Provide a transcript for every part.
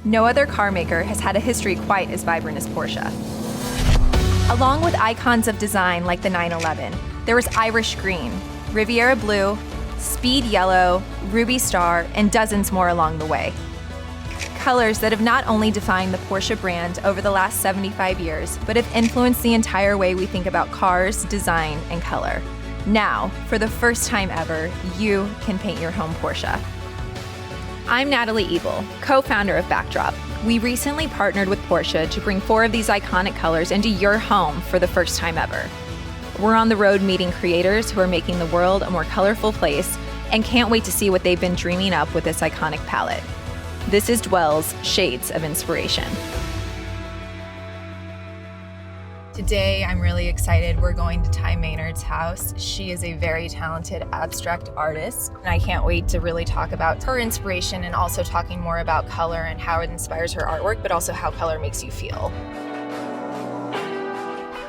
No other car maker has had a history quite as vibrant as Porsche. Along with icons of design like the 911, there was Irish Green, Riviera Blue, Speed Yellow, Ruby Star, and dozens more along the way. Colors that have not only defined the Porsche brand over the last 75 years, but have influenced the entire way we think about cars, design, and color. Now, for the first time ever, you can paint your home Porsche. I'm Natalie Ebel, co-founder of Backdrop. We recently partnered with Porsche to bring 4 of these iconic colors into your home for the first time ever. We're on the road meeting creators who are making the world a more colorful place and can't wait to see what they've been dreaming up with this iconic palette. This is Dwell's Shades of Inspiration. Today, I'm really excited. We're going to Thai Mainhard's house. She is a very talented abstract artist, and I can't wait to really talk about her inspiration and also talking more about color and how it inspires her artwork, but also how color makes you feel.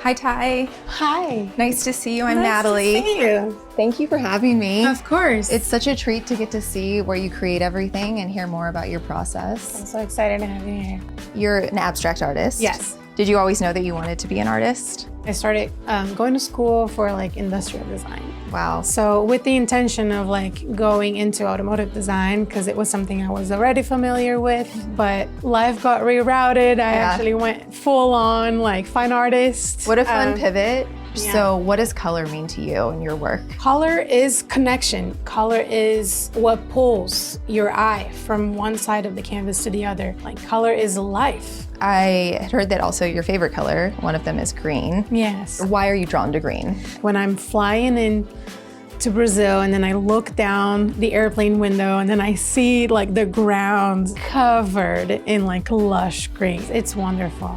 Hi, Thai. Hi. Nice to see you. I'm nice Natalie. To see you. Thank you for having me. Of course. It's such a treat to get to see where you create everything and hear more about your process. I'm so excited to have you here. You're an abstract artist. Yes. Did you always know that you wanted to be an artist? I started going to school for industrial design. Wow. So with the intention of going into automotive design, because it was something I was already familiar with, but life got rerouted. I actually went full on fine artist. What a fun pivot. Yeah. So what does color mean to you in your work? Color is connection. Color is what pulls your eye from one side of the canvas to the other. Color is life. I had heard that also your favorite color, one of them is green. Yes. Why are you drawn to green? When I'm flying in to Brazil and then I look down the airplane window and then I see the ground covered in lush green. It's wonderful.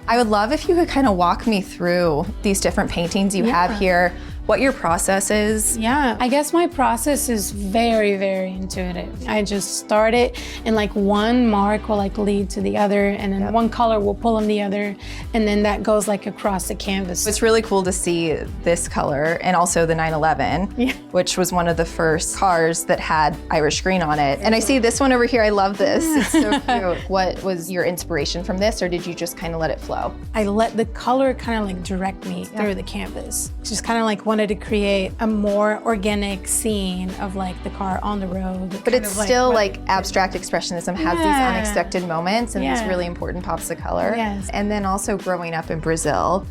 I would love if you could kind of walk me through these different paintings you have here, what your process is. Yeah, I guess my process is very, very intuitive. I just start it and one mark will lead to the other, and then one color will pull on the other, and then that goes across the canvas. It's really cool to see this color and also the 911, which was one of the first cars that had Irish green on it. And I see this one over here, I love this, it's so cute. What was your inspiration from this, or did you just kind of let it flow? I let the color kind of direct me through the canvas. Just kind of wanted to create a more organic scene of the car on the road. But it's still abstract expressionism has these unexpected moments and these really important pops of color. Yes. And then also growing up in Brazil,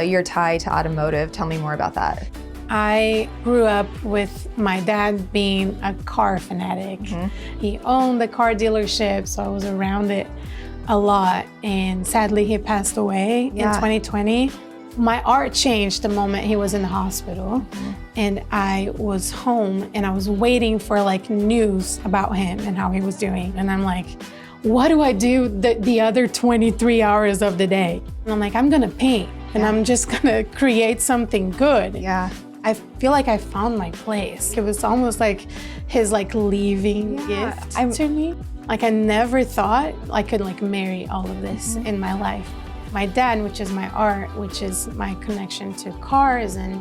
you're tied to automotive. Tell me more about that. I grew up with my dad being a car fanatic. He owned a car dealership, so I was around it a lot. And sadly, he passed away in 2020. My art changed the moment he was in the hospital, and I was home and I was waiting for news about him and how he was doing. And I'm what do I do the other 23 hours of the day? And I'm gonna paint and I'm just gonna create something good. Yeah. I feel I found my place. It was almost his leaving gift to me. I never thought I could all of this in my life. My dad, which is my art, which is my connection to cars and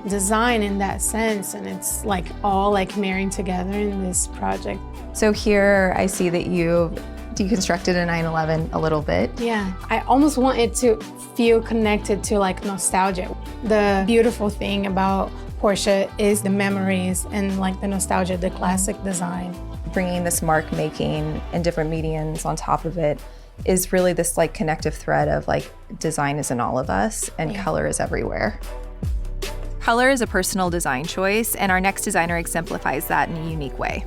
design in that sense. And it's all marrying together in this project. So here I see that you've deconstructed a 911 a little bit. Yeah, I almost want it to feel connected to nostalgia. The beautiful thing about Porsche is the memories and the nostalgia, the classic design. Bringing this mark making and different mediums on top of it is really this connective thread of design is in all of us and color is everywhere. Color is a personal design choice, and our next designer exemplifies that in a unique way.